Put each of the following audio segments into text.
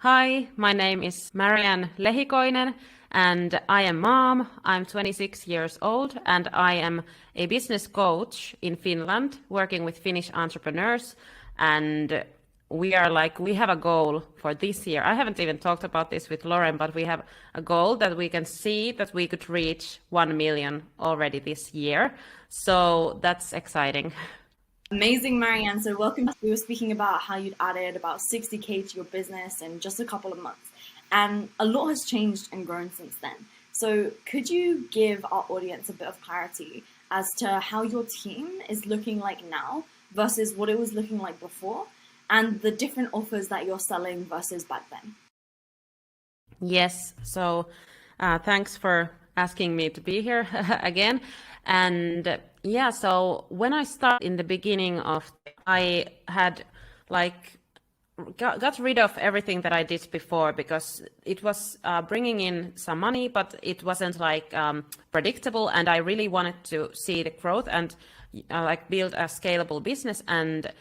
Hi, my name is Marianne Lehikoinen and I am mom. I'm 26 years old and I am a business coach in Finland working with Finnish entrepreneurs, and we have a goal for this year. I haven't even talked about this with Lauren, but we have a goal that we can see that we could reach 1 million already this year. So that's exciting. Amazing, Marianne. So welcome. We were speaking about how you'd added about 60K to your business in just a couple of months. And a lot has changed and grown since then. So could you give our audience a bit of clarity as to how your team is looking like now versus what it was looking like before, and the different offers that you're selling versus back then? Yes, so thanks for asking me to be here again. And yeah, so when I started in the beginning of, I had like got rid of everything that I did before because it was bringing in some money, but it wasn't like predictable. And I really wanted to see the growth and like build a scalable business. And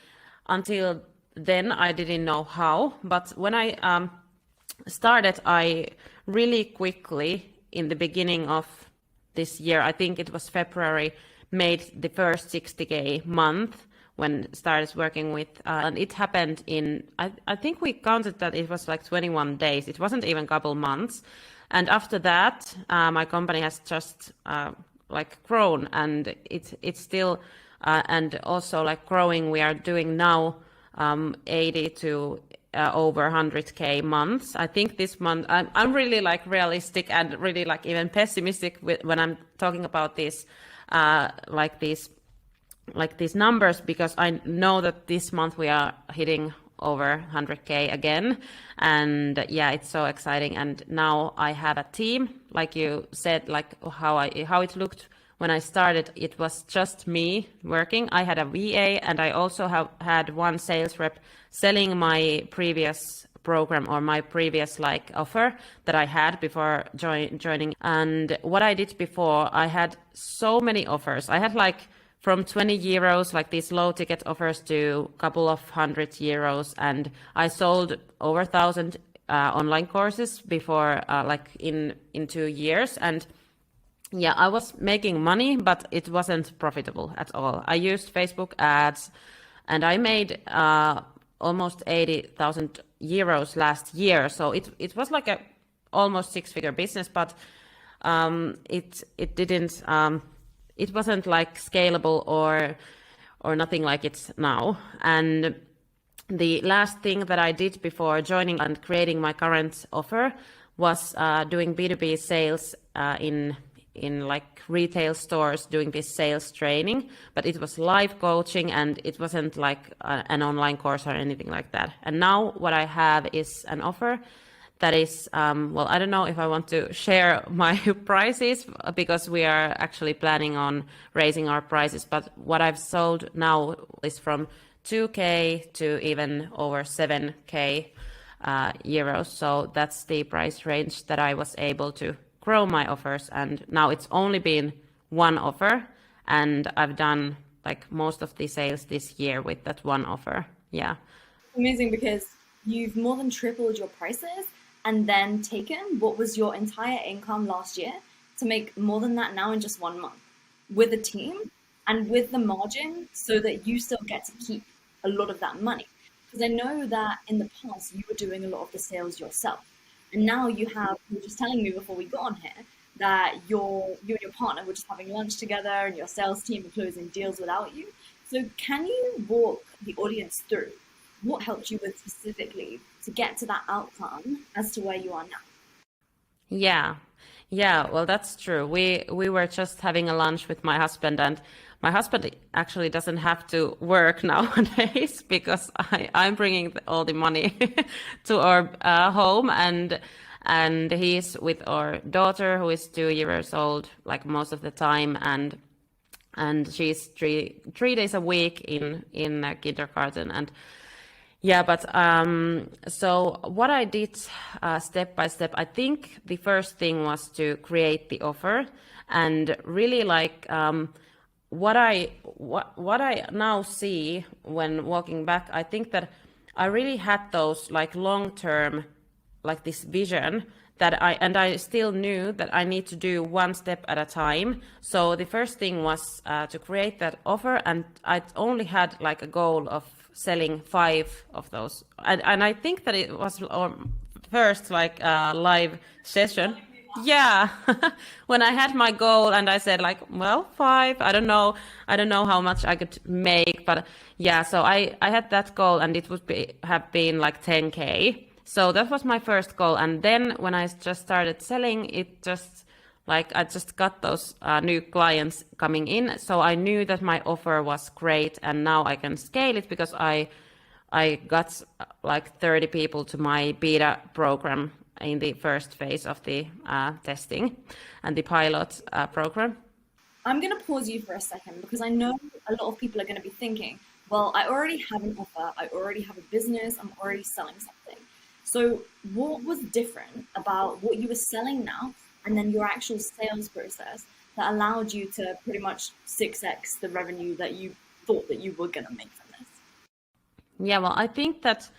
until then, I didn't know how. But when I started, I really quickly in the beginning of this year, I think it was February, made the first 60K month when started working with, and it happened in, I think we counted that it was like 21 days. It wasn't even a couple months. And after that, my company has just like grown, and it's still, and also like growing. We are doing now 80 to over 100K months. I think this month I'm really like realistic and really like even pessimistic when I'm talking about this like these numbers, because I know that this month we are hitting over 100K again, and yeah, it's so exciting. And now I have a team, like you said, like how it looked when I started. It was just me working. I had a VA, and I also had one sales rep selling my previous program or my previous like offer that I had before joining. And what I did before, I had so many offers. I had like from 20 euros, like these low ticket offers, to a couple of €100, and I sold over 1,000 online courses before like in 2 years. And yeah, I was making money, but it wasn't profitable at all. I used Facebook ads, and I made almost 80,000 euros last year. So it was like a almost six-figure business, but it didn't. It wasn't like scalable or nothing like it's now. And the last thing that I did before joining and creating my current offer was doing B2B sales in like retail stores, doing this sales training, but it was live coaching and it wasn't like an online course or anything like that. And now what I have is an offer that is, well, I don't know if I want to share my prices because we are actually planning on raising our prices, but what I've sold now is from 2K to even over 7K euros. So that's the price range that I was able to grow my offers. And now it's only been one offer, and I've done like most of the sales this year with that one offer. Yeah. Amazing, because you've more than tripled your prices and then taken what was your entire income last year to make more than that now in just 1 month with a team and with the margin so that you still get to keep a lot of that money. Because I know that in the past you were doing a lot of the sales yourself. And now you were just telling me before we got on here that you and your partner were just having lunch together and your sales team are closing deals without you. So can you walk the audience through what helped you with specifically to get to that outcome as to where you are now? Yeah. Yeah, well, that's true. We were just having a lunch with my husband, and my husband actually doesn't have to work nowadays because I'm bringing all the money to our home, and he's with our daughter who is 2 years old, like most of the time, and she's three days a week in kindergarten. And yeah, but so what I did step by step, I think the first thing was to create the offer and really like what I now see when walking back. I think that I really had those like long-term like this vision that I still knew that I need to do one step at a time. So the first thing was to create that offer, and I only had like a goal of selling 5 of those. And I think that it was our first like live session. Yeah, when I had my goal and I said like, well, 5, I don't know how much I could make, but yeah, so I had that goal and it would have been like 10K. So that was my first goal. And then when I just started selling, it just like I just got those new clients coming in. So I knew that my offer was great, and now I can scale it because I got like 30 people to my beta program in the first phase of the testing and the pilot program. I'm going to pause you for a second because I know a lot of people are going to be thinking, well, I already have an offer, I already have a business, I'm already selling something. So what was different about what you were selling now and then your actual sales process that allowed you to pretty much 6x the revenue that you thought that you were going to make from this? Yeah, well, I think that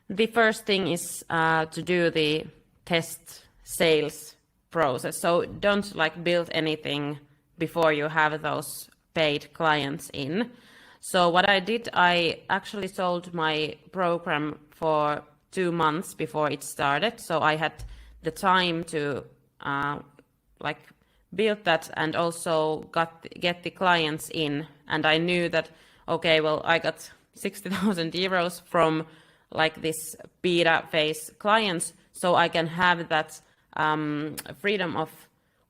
the first thing is to do the test sales process. So don't like build anything before you have those paid clients in. So what I did, I actually sold my program for 2 months before it started. So I had the time to like build that and also get the clients in. And I knew that, okay, well, I got 60,000 euros from like this beta phase clients, so I can have that freedom of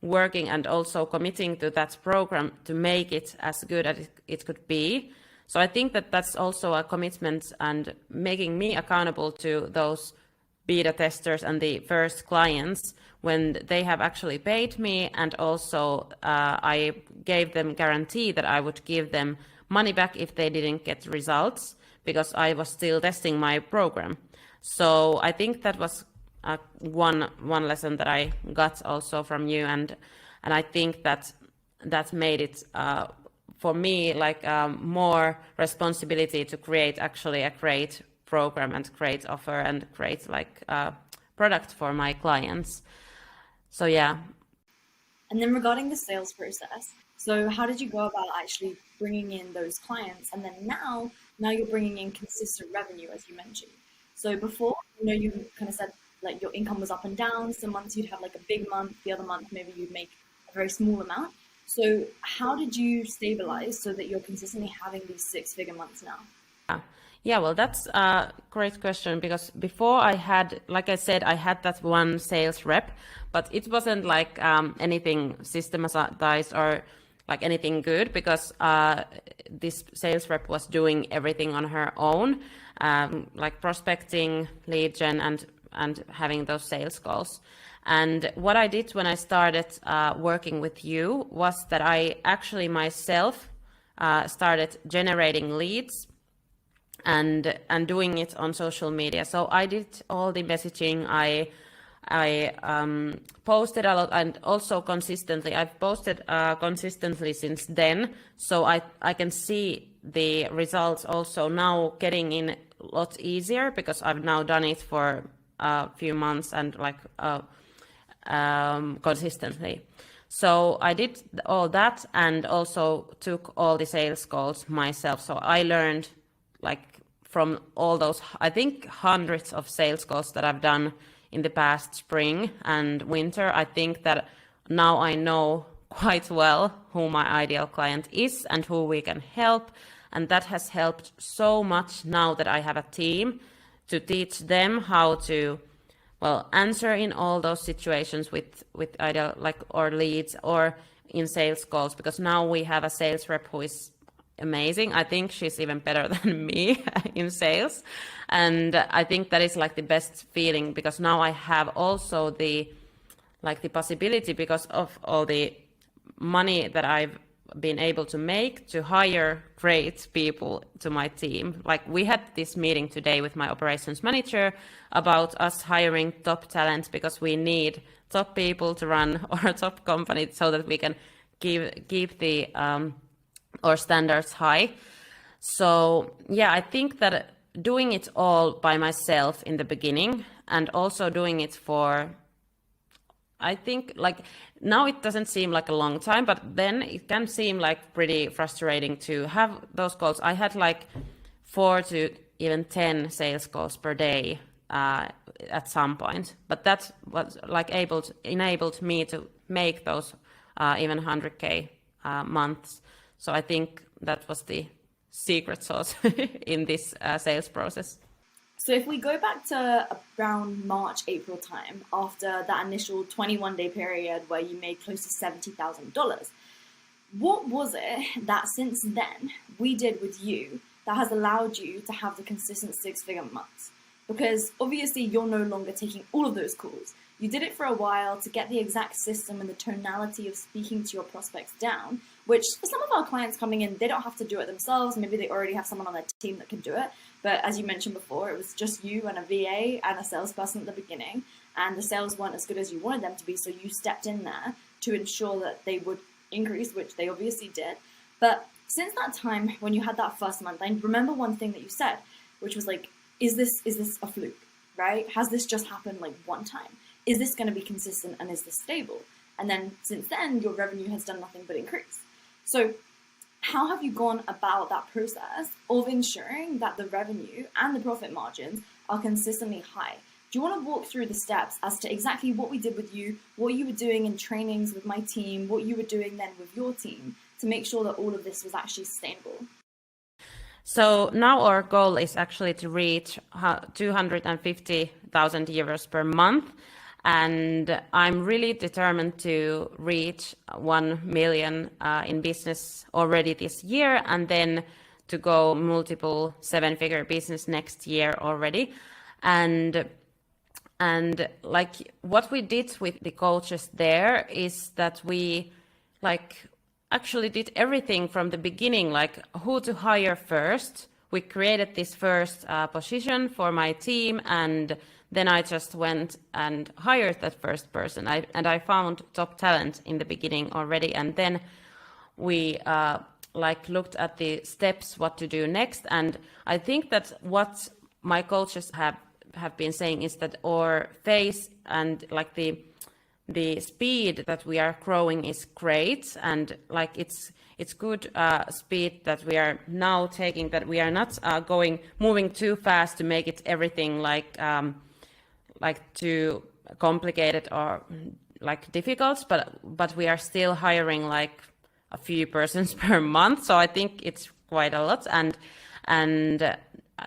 working and also committing to that program to make it as good as it could be. So I think that that's also a commitment and making me accountable to those beta testers and the first clients when they have actually paid me, and also I gave them guarantee that I would give them money back if they didn't get results, because I was still testing my program. So I think that was one lesson that I got also from you, and I think that made it for me like more responsibility to create actually a great program and great offer and great like product for my clients. So yeah. And then regarding the sales process, so how did you go about actually bringing in those clients? And then now you're bringing in consistent revenue, as you mentioned. So before, you kind of said like your income was up and down. Some months you'd have like a big month, the other month maybe you'd make a very small amount. So how did you stabilize so that you're consistently having these 6-figure months now? Yeah, well, that's a great question, because before I had, like I said, I had that one sales rep, but it wasn't like anything systematized or like anything good, because this sales rep was doing everything on her own, like prospecting, lead gen, and having those sales calls. And what I did when I started working with you was that I actually myself started generating leads and doing it on social media. So I did all the messaging. I posted a lot, and also consistently. I've posted consistently since then, so I can see the results also now getting in a lot easier, because I've now done it for a few months and like consistently. So I did all that and also took all the sales calls myself. So I learned like from all those, I think, hundreds of sales calls that I've done in the past spring and winter. I think that now I know quite well who my ideal client is and who we can help. And that has helped so much now that I have a team to teach them how to, well, answer in all those situations with ideal, like, or leads or in sales calls, because now we have a sales rep who is amazing. I think she's even better than me in sales. And I think that is like the best feeling, because now I have also the possibility, because of all the money that I've been able to make, to hire great people to my team. Like, we had this meeting today with my operations manager about us hiring top talent, because we need top people to run our top company so that we can keep the our standards high. So yeah, I think that doing it all by myself in the beginning and also doing it for, I think, like, now it doesn't seem like a long time, but then it can seem like pretty frustrating to have those calls. I had like 4 to even 10 sales calls per day at some point, but that was like enabled me to make those even 100K months. So I think that was the secret sauce in this sales process. So if we go back to around March, April time, after that initial 21-day period where you made close to $70,000, what was it that since then we did with you that has allowed you to have the consistent six-figure months? Because obviously you're no longer taking all of those calls. You did it for a while to get the exact system and the tonality of speaking to your prospects down, which for some of our clients coming in, they don't have to do it themselves. Maybe they already have someone on their team that can do it. But as you mentioned before, it was just you and a VA and a salesperson at the beginning, and the sales weren't as good as you wanted them to be. So you stepped in there to ensure that they would increase, which they obviously did. But since that time, when you had that first month, I remember one thing that you said, which was like, is this a fluke, right? Has this just happened like one time? Is this going to be consistent and is this stable? And then since then, your revenue has done nothing but increase. So how have you gone about that process of ensuring that the revenue and the profit margins are consistently high? Do you want to walk through the steps as to exactly what we did with you, what you were doing in trainings with my team, what you were doing then with your team to make sure that all of this was actually sustainable? So now our goal is actually to reach 250,000 euros per month. And I'm really determined to reach 1 million in business already this year, and then to go multiple 7-figure business next year already. And like what we did with the coaches there is that we like actually did everything from the beginning, like who to hire first. We created this first position for my team, and then I just went and hired that first person. I found top talent in the beginning already, and then we like looked at the steps what to do next. And I think that what my coaches have been saying is that our phase and like the speed that we are growing is great, and like it's good speed that we are now taking, that we are not moving too fast to make it everything like too complicated or like difficult, but we are still hiring like a few persons per month, so I think it's quite a lot. And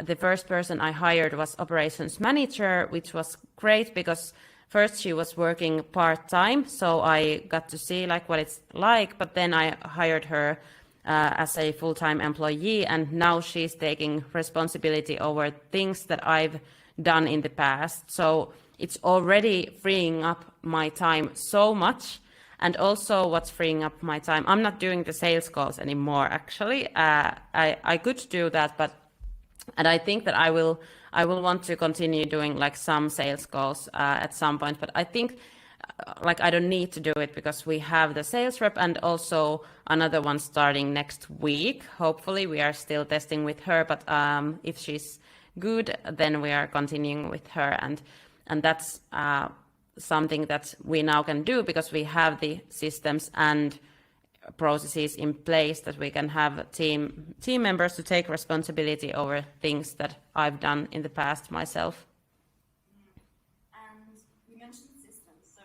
the first person I hired was operations manager, which was great because first she was working part-time, so I got to see like what it's like, but then I hired her as a full-time employee, and now she's taking responsibility over things that I've done in the past. So it's already freeing up my time so much. And also what's freeing up my time, I'm not doing the sales calls anymore, actually. I could do that, and I think that I will want to continue doing like some sales calls at some point, but I think like I don't need to do it because we have the sales rep and also another one starting next week. Hopefully we are still testing with her, but if she's good, then we are continuing with her, and that's something that we now can do because we have the systems and processes in place that we can have team members to take responsibility over things that I've done in the past myself. And you mentioned systems, so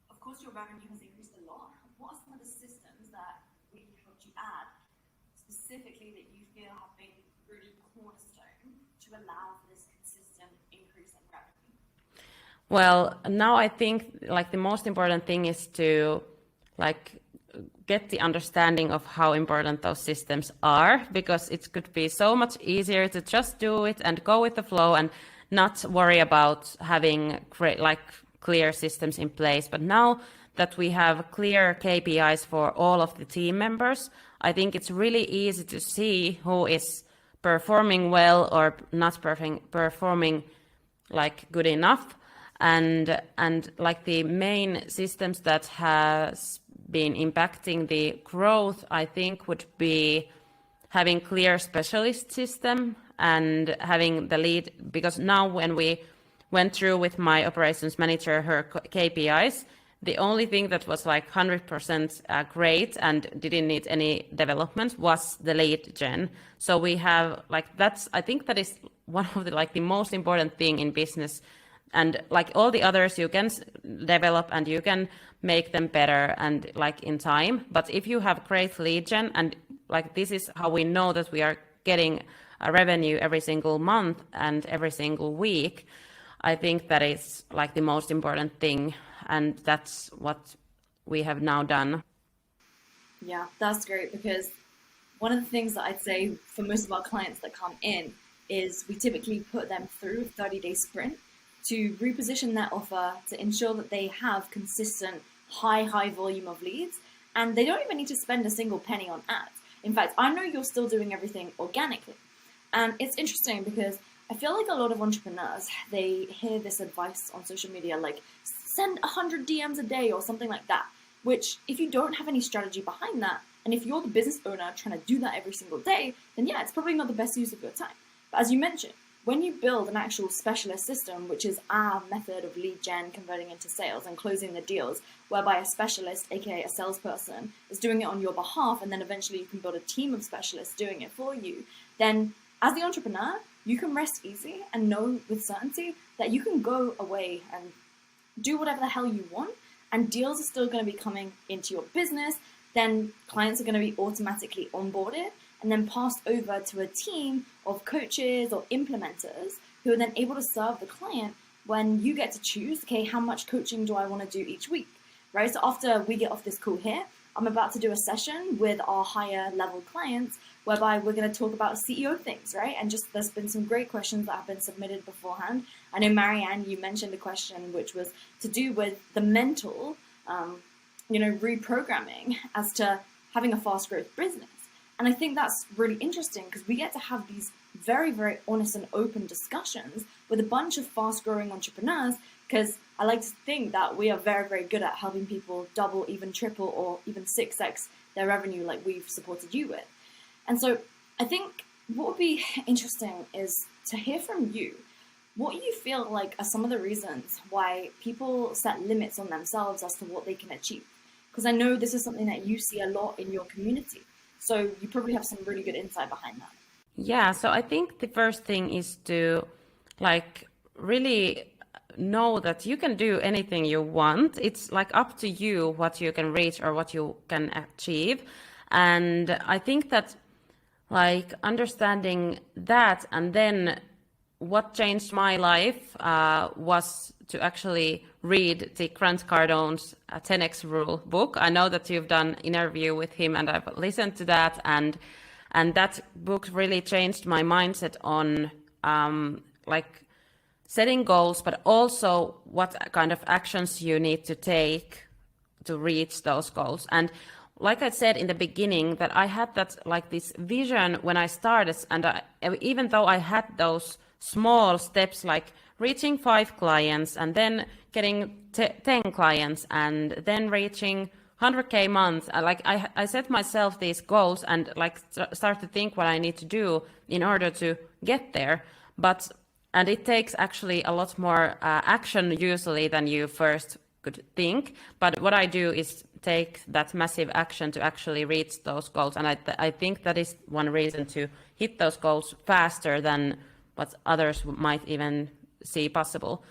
of course your revenue has increased a lot. What are some of the systems that we helped you add specifically that you feel have been really cornerstone to allow for this consistent increase in revenue? Well, now I think like the most important thing is to like get the understanding of how important those systems are, because it could be so much easier to just do it and go with the flow and not worry about having clear systems in place. But now that we have clear KPIs for all of the team members, I think it's really easy to see who is performing well or not performing like good enough. And like the main systems that has been impacting the growth, I think, would be having clear specialist system and having the lead, because now when we went through with my operations manager her KPIs, the only thing that was like 100% great and didn't need any development was the lead gen. So we have like, I think that is one of the most important thing in business. And like all the others, you can develop and you can make them better and like in time. But if you have great lead gen, and like this is how we know that we are getting a revenue every single month and every single week, I think that is like the most important thing. And that's what we have now done. Yeah, that's great, because one of the things that I'd say for most of our clients that come in is we typically put them through a 30-day sprint to reposition their offer to ensure that they have consistent high volume of leads, and they don't even need to spend a single penny on ads. In fact, I know you're still doing everything organically. And it's interesting because I feel like a lot of entrepreneurs, they hear this advice on social media, like send 100 DMs a day or something like that, which if you don't have any strategy behind that, and if you're the business owner trying to do that every single day, then yeah, it's probably not the best use of your time. But as you mentioned, when you build an actual specialist system, which is our method of lead gen converting into sales and closing the deals, whereby a specialist, aka a salesperson, is doing it on your behalf, and then eventually you can build a team of specialists doing it for you, then as the entrepreneur, you can rest easy and know with certainty that you can go away and do whatever the hell you want, and deals are still going to be coming into your business. Then clients are going to be automatically onboarded and then passed over to a team of coaches or implementers who are then able to serve the client when you get to choose, okay, how much coaching do I want to do each week, right? So after we get off this call here, I'm about to do a session with our higher level clients whereby we're going to talk about CEO things, right? And just there's been some great questions that have been submitted beforehand. I know, Marianne, you mentioned a question which was to do with the mental, reprogramming as to having a fast growth business. And I think that's really interesting because we get to have these very, very honest and open discussions with a bunch of fast growing entrepreneurs, because I like to think that we are very, very good at helping people double, even triple, or even 6x their revenue like we've supported you with. And so I think what would be interesting is to hear from you what you feel like are some of the reasons why people set limits on themselves as to what they can achieve. Because I know this is something that you see a lot in your community. So you probably have some really good insight behind that. Yeah, so I think the first thing is to like really know that you can do anything you want. It's like up to you what you can reach or what you can achieve. And I think that like understanding that, and then what changed my life was to actually read the Grant Cardone's 10x Rule book. I know that you've done interview with him, and I've listened to that, and that book really changed my mindset on like setting goals, but also what kind of actions you need to take to reach those goals. And like I said in the beginning, that I had that like this vision when I started, and even though I had those small steps like reaching 5 clients and then getting 10 clients and then reaching 100K month, I set myself these goals and like start to think what I need to do in order to get there. And it takes actually a lot more action usually than you first could think. But what I do is take that massive action to actually reach those goals. And I think that is one reason to hit those goals faster than what others might even see possible.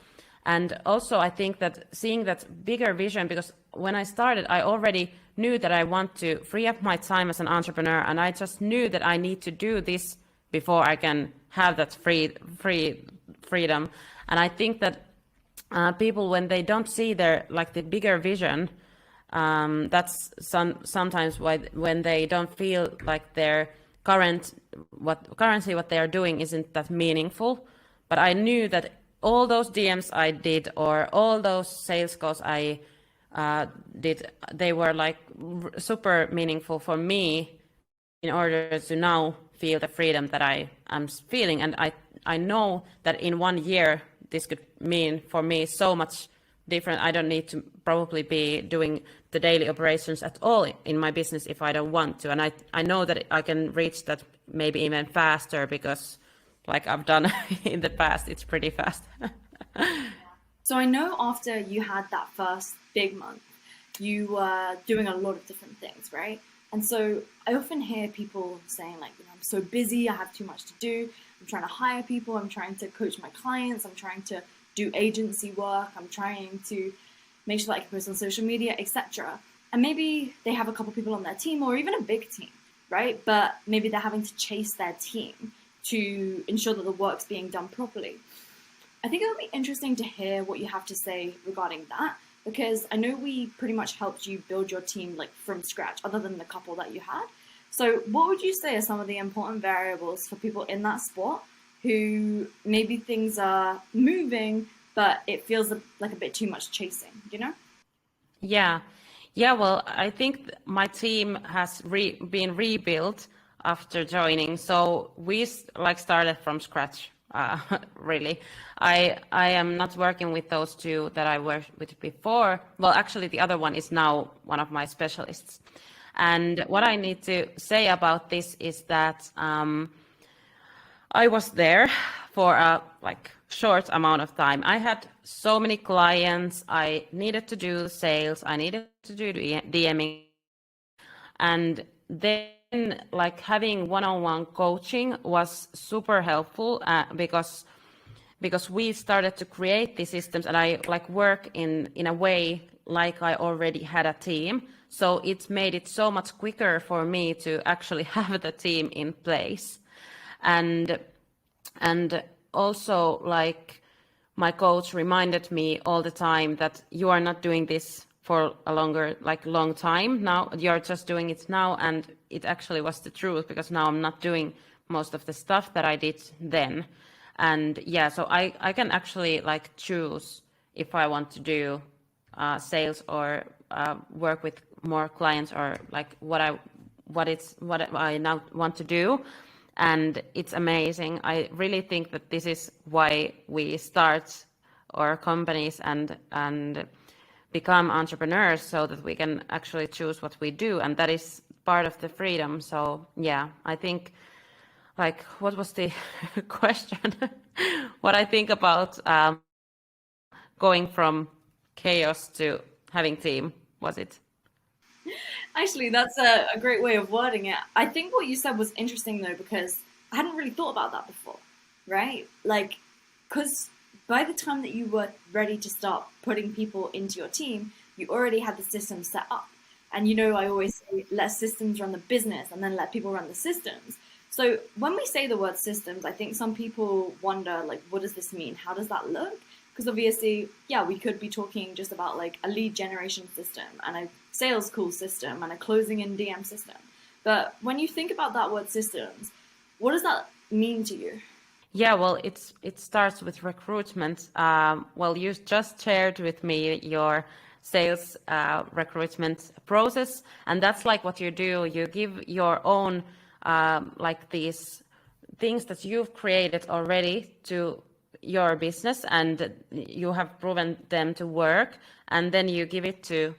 And also I think that seeing that bigger vision, because when I started, I already knew that I want to free up my time as an entrepreneur, and I just knew that I need to do this before I can have that freedom. And I think that people, when they don't see their like the bigger vision, that's sometimes why when they don't feel like their currently what they are doing isn't that meaningful. But I knew that all those DMs I did or all those sales calls I did, they were like super meaningful for me in order to now feel the freedom that I am feeling. And I know that in 1 year, this could mean for me so much different. I don't need to probably be doing the daily operations at all in my business if I don't want to. And I know that I can reach that maybe even faster because like I've done in the past, it's pretty fast. So I know after you had that first big month, you were doing a lot of different things, right? And so I often hear people saying like, I'm so busy, I have too much to do. I'm trying to hire people, I'm trying to coach my clients, I'm trying to do agency work, I'm trying to make sure that I can post on social media, etc. And maybe they have a couple people on their team or even a big team, right? But maybe they're having to chase their team to ensure that the work's being done properly. I think it would be interesting to hear what you have to say regarding that because I know we pretty much helped you build your team like from scratch, other than the couple that you had. So, what would you say are some of the important variables for people in that spot who maybe things are moving, but it feels like a bit too much chasing, you know? Yeah, yeah. Well, I think my team has been rebuilt after joining, so we like started from scratch. Really, I am not working with those two that I worked with before. Well, actually, the other one is now one of my specialists. And what I need to say about this is that I was there for a like short amount of time. I had so many clients. I needed to do sales. I needed to do DMing, and then like having one-on-one coaching was super helpful because we started to create these systems, and I like work in a way like I already had a team. So it made it so much quicker for me to actually have the team in place. And also like my coach reminded me all the time that you are not doing this for a long time now, you're just doing it now. And it actually was the truth, because now I'm not doing most of the stuff that I did then. And yeah, so I can actually like choose if I want to do sales or work with more clients, or like what I now want to do. And it's amazing. I really think that this is why we start our companies and become entrepreneurs, so that we can actually choose what we do, and that is part of the freedom. So yeah, I think, like, what was the question? What I think about going from chaos to having team, was it? Actually, that's a great way of wording it. I think what you said was interesting though, because I hadn't really thought about that before, right? Like, because by the time that you were ready to start putting people into your team, you already had the system set up. And you know, I always say, let systems run the business and then let people run the systems. So when we say the word systems, I think some people wonder, like, what does this mean? How does that look? Because obviously, yeah, we could be talking just about like a lead generation system and a sales call system and a closing in DM system. But when you think about that word systems, what does that mean to you? Yeah, well, it starts with recruitment. Well, you just shared with me your sales recruitment process, and that's like what you do. You give your own like these things that you've created already to your business, and you have proven them to work, and then you give it to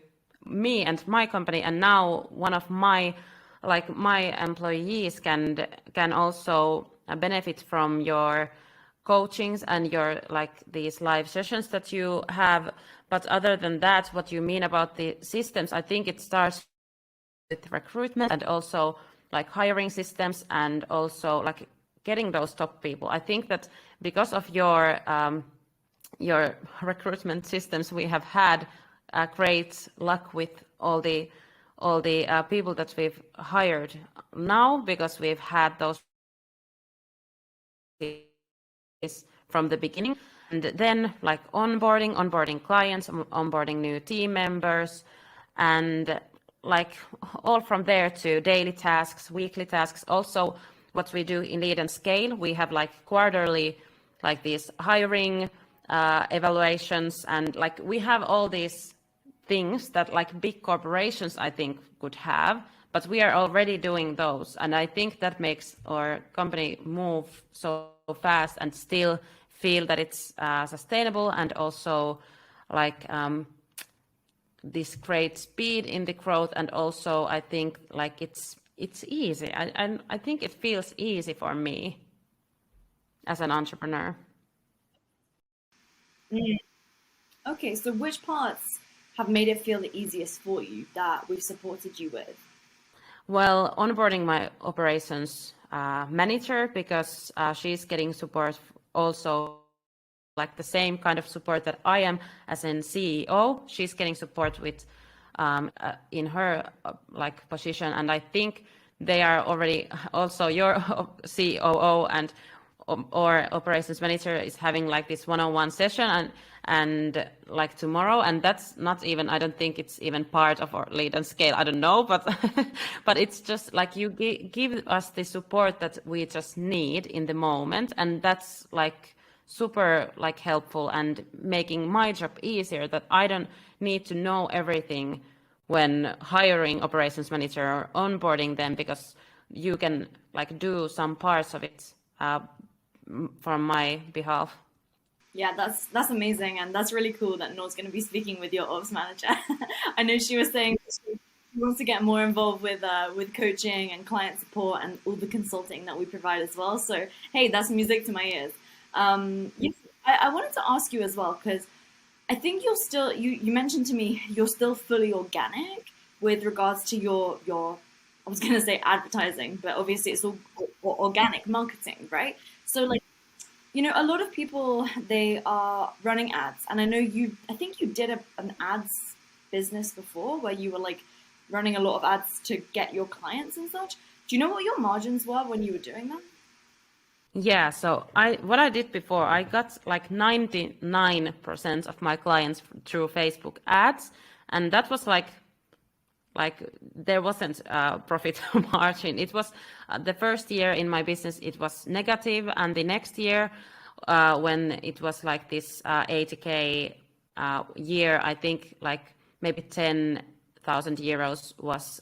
me and my company, and now one of my employees can also benefit from your coachings and your like these live sessions that you have. But other than that, what you mean about the systems, I think it starts with recruitment and also like hiring systems and also like getting those top people. I think that because of your recruitment systems, we have had great luck with all the people that we've hired now, because we've had those from the beginning. And then like onboarding clients, onboarding new team members, and like all from there to daily tasks, weekly tasks. Also, what we do in Lead and Scale, we have like quarterly, like these hiring evaluations, and like we have all these things that like big corporations I think could have, but we are already doing those, and I think that makes our company move so fast and still feel that it's sustainable, and also like this great speed in the growth. And also I think like it's easy. I think it feels easy for me as an entrepreneur. Mm. Okay, so which parts have made it feel the easiest for you that we've supported you with? Well, onboarding my operations manager, because she's getting support also like the same kind of support that I am as in CEO. She's getting support with in her like position, and I think they are already also your COO and or operations manager is having like this one-on-one session and like tomorrow, and that's not even, I don't think it's even part of our lead and scale, I don't know, but but it's just like you give us the support that we just need in the moment, and that's like super like helpful and making my job easier, that I don't need to know everything when hiring operations manager or onboarding them, because you can like do some parts of it from my behalf. Yeah, that's amazing, and that's really cool that Nora's going to be speaking with your ops manager. I know she was saying that she wants to get more involved with coaching and client support and all the consulting that we provide as well. So hey, that's music to my ears. Yes, I wanted to ask you as well because I think you're still you mentioned to me you're still fully organic with regards to your I was going to say advertising, but obviously it's all organic marketing, right? So like a lot of people they are running ads, and I know I think you did an ads business before where you were like running a lot of ads to get your clients and such. Do you know what your margins were when you were doing that? Yeah, so what I did before, I got like 99% of my clients through Facebook ads, and that was like there wasn't a profit margin. It was the first year in my business it was negative, and the next year when it was like this 80K year, I think like maybe 10,000 euros was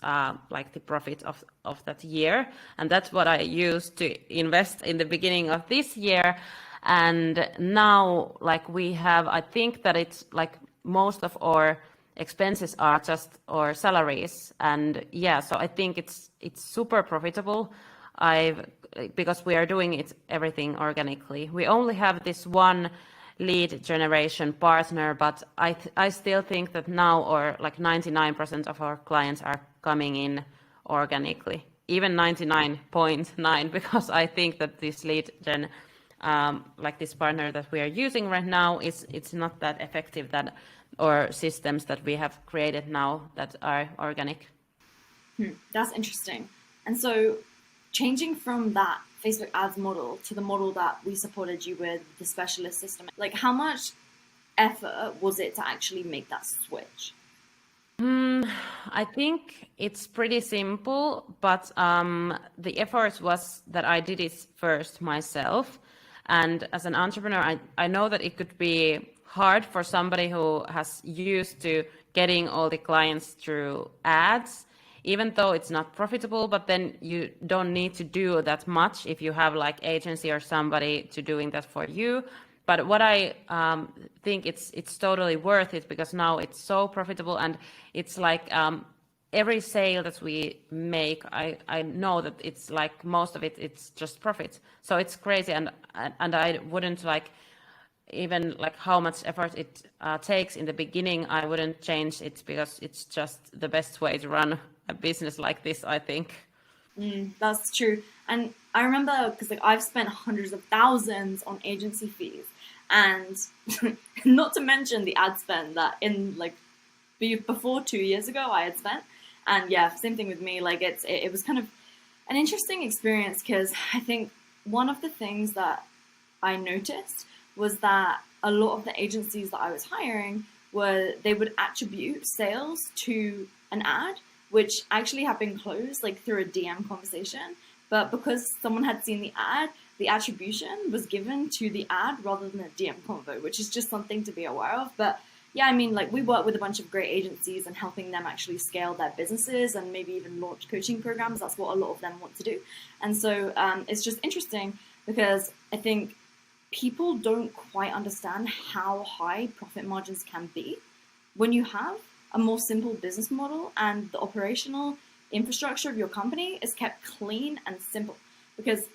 like the profit of that year, and that's what I used to invest in the beginning of this year. And now like we have, I think that it's like most of our expenses are just our salaries, and yeah, so I think it's super profitable. I've Because we are doing it everything organically. We only have this one lead generation partner, but I still think that now, or like 99% of our clients are coming in organically, even 99.9, because I think that this lead gen like this partner that we are using right now it's not that effective, that or systems that we have created now that are organic. That's interesting. And so, changing from that Facebook ads model to the model that we supported you with, the specialist system, like how much effort was it to actually make that switch? I think it's pretty simple, but the effort was that I did it first myself. And as an entrepreneur, I know that it could be hard for somebody who has used to getting all the clients through ads, even though it's not profitable, but then you don't need to do that much if you have like agency or somebody to doing that for you. But what I think it's totally worth it, because now it's so profitable, and it's like every sale that we make, I know that it's like most of it it's just profit. So it's crazy, and I wouldn't like even like how much effort it takes in the beginning. I wouldn't change it, because it's just the best way to run a business like this, I think. That's true. And I remember because like I've spent hundreds of thousands on agency fees, and not to mention the ad spend that in like before 2 years ago I had spent. And yeah, same thing with me. Like it was kind of an interesting experience because I think one of the things that I noticed was that a lot of the agencies that I was hiring were they would attribute sales to an ad, which actually had been closed like through a DM conversation. But because someone had seen the ad, the attribution was given to the ad rather than a DM convo, which is just something to be aware of. But yeah, I mean, like we work with a bunch of great agencies and helping them actually scale their businesses and maybe even launch coaching programs. That's what a lot of them want to do. And so it's just interesting because I think people don't quite understand how high profit margins can be when you have a more simple business model and the operational infrastructure of your company is kept clean and simple. Because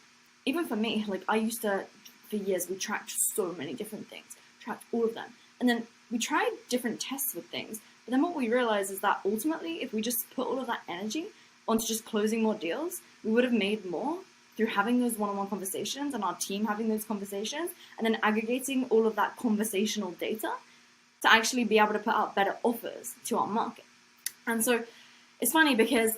even for me, like I used to, for years, we tracked so many different things. tracked all of them. And then we tried different tests with things. But then what we realized is that ultimately, if we just put all of that energy onto just closing more deals, we would have made more through having those one-on-one conversations and our team having those conversations and then aggregating all of that conversational data to actually be able to put out better offers to our market. And so it's funny because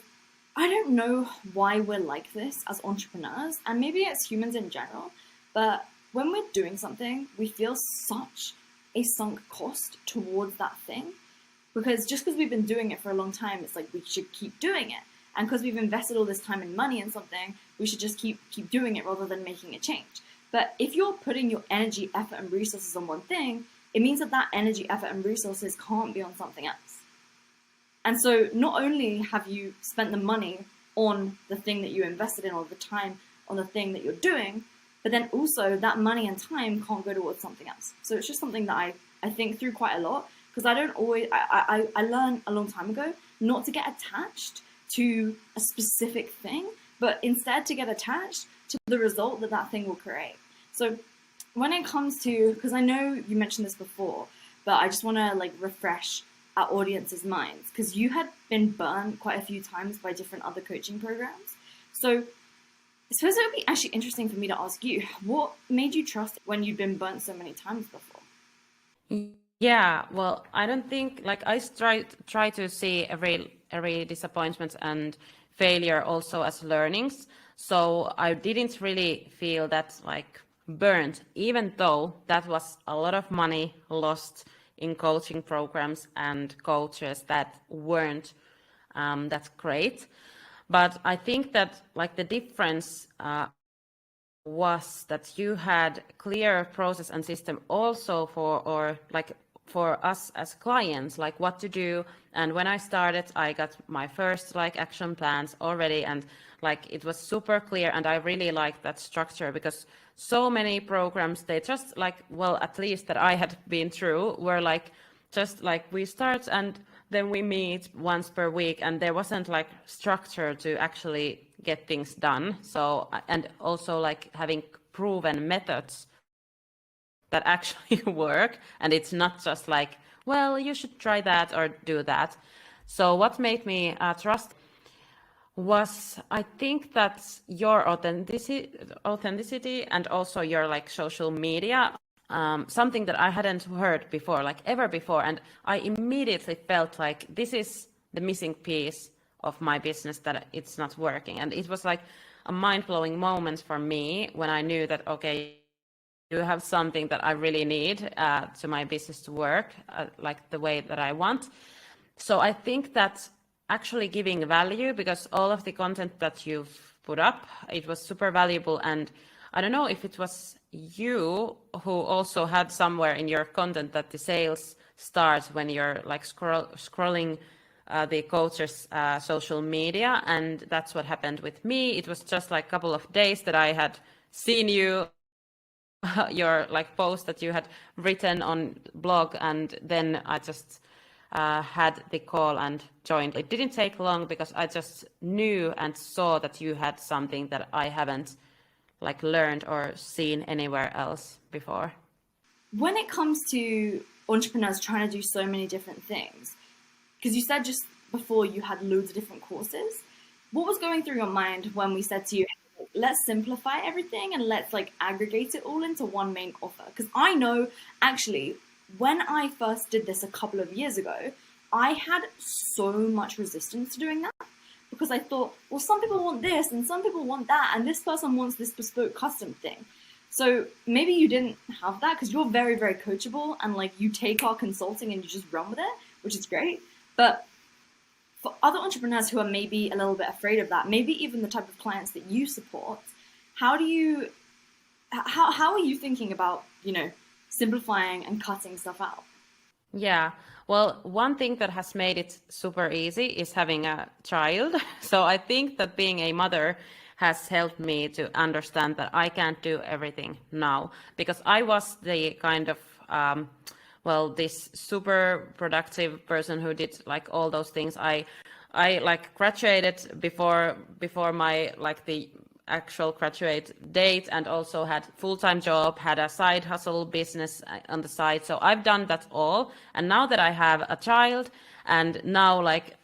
I don't know why we're like this as entrepreneurs and maybe as humans in general, but when we're doing something, we feel such a sunk cost towards that thing. Because just because we've been doing it for a long time, it's like we should keep doing it. And because we've invested all this time and money in something, we should just keep doing it rather than making a change. But if you're putting your energy, effort, and resources on one thing, it means that energy, effort, and resources can't be on something else. And so not only have you spent the money on the thing that you invested in or the time on the thing that you're doing, but then also that money and time can't go towards something else. So it's just something that I think through quite a lot. Because I learned a long time ago not to get attached to a specific thing, but instead to get attached to the result that thing will create. So when it comes to, because I know you mentioned this before, but I just want to like refresh our audience's minds, because you had been burned quite a few times by different other coaching programs. So I suppose it would be actually interesting for me to ask you, what made you trust when you'd been burnt so many times before? Yeah, well, I don't think like I try to see every disappointment and failure also as learnings. So I didn't really feel that like burnt, even though that was a lot of money lost in coaching programs and coaches that weren't that great. But I think that like the difference was that you had clear process and system also for us as clients, like what to do. And when I started, I got my first like action plans already, and like it was super clear, and I really liked that structure, because so many programs, they just like, well, at least that I had been through, were like just like we start and then we meet once per week, and there wasn't like structure to actually get things done. So, and also like having proven methods that actually work, and it's not just like, well, you should try that or do that. So what made me trust was, I think that your authenticity and also your like social media, something that I hadn't heard before, like ever before. And I immediately felt like this is the missing piece of my business, that it's not working. And it was like a mind-blowing moment for me when I knew that, okay, you have something that I really need to my business to work like the way that I want. So I think that actually giving value, because all of the content that you've put up, it was super valuable. And I don't know if it was you who also had somewhere in your content that the sales starts when you're like scrolling the coach's social media. And that's what happened with me. It was just like a couple of days that I had seen you, your like post that you had written on blog, and then I just had the call and joined. It didn't take long because I just knew and saw that you had something that I haven't like learned or seen anywhere else before. When it comes to entrepreneurs trying to do so many different things, because you said just before you had loads of different courses, what was going through your mind when we said to you, let's simplify everything and let's like aggregate it all into one main offer? Because I know actually when I first did this a couple of years ago, I had so much resistance to doing that, because I thought, well, some people want this and some people want that, and this person wants this bespoke custom thing. So maybe you didn't have that because you're very, very coachable, and like you take our consulting and you just run with it, which is great. But for other entrepreneurs who are maybe a little bit afraid of that, maybe even the type of clients that you support, how are you thinking about, simplifying and cutting stuff out? Yeah, well, one thing that has made it super easy is having a child. So I think that being a mother has helped me to understand that I can't do everything now, because I was the kind of this super productive person who did like all those things. I like graduated before my like the actual graduate date and also had full-time job, had a side hustle business on the side. So I've done that all. And now that I have a child and now like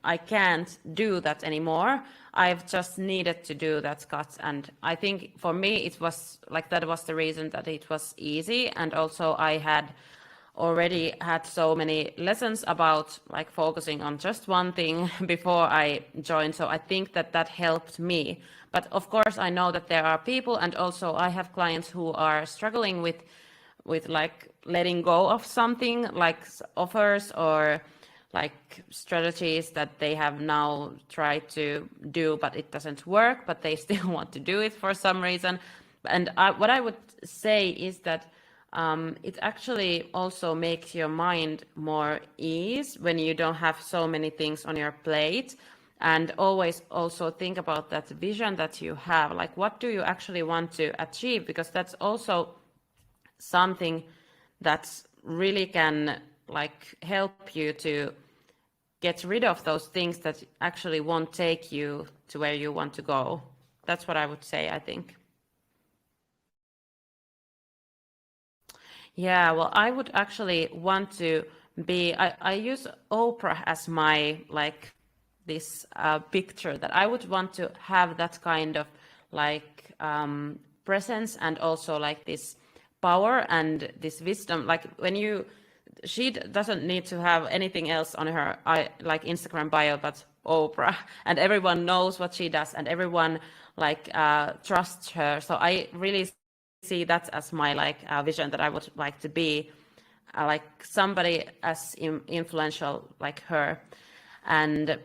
I can't do that anymore, I've just needed to do that cut. And I think for me, it was like that was the reason that it was easy. And also I had already had so many lessons about like focusing on just one thing before I joined. So I think that that helped me. But of course, I know that there are people, and also I have clients who are struggling with like letting go of something like offers or like strategies that they have now tried to do, but it doesn't work, but they still want to do it for some reason. And what I would say is that it actually also makes your mind more ease when you don't have so many things on your plate. And always also think about that vision that you have, like what do you actually want to achieve? Because that's also something that really can like help you to get rid of those things that actually won't take you to where you want to go. That's what I would say, I think. Yeah, well, I would actually want to be, I use Oprah as my like this picture that I would want to have that kind of like presence and also like this power and this wisdom. Like when you, she doesn't need to have anything else on her like Instagram bio but Oprah, and everyone knows what she does and everyone like trusts her. So I really see that as my like vision, that I would like to be like somebody as influential like her, and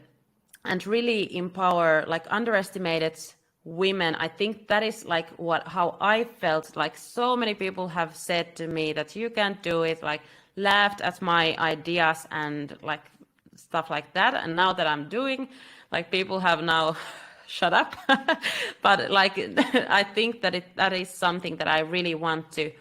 really empower like underestimated women. I think that is like how I felt. Like so many people have said to me that you can't do it, like laughed at my ideas and like stuff like that. And now that I'm doing, like people have now shut up. But like I think that that is something that I really want to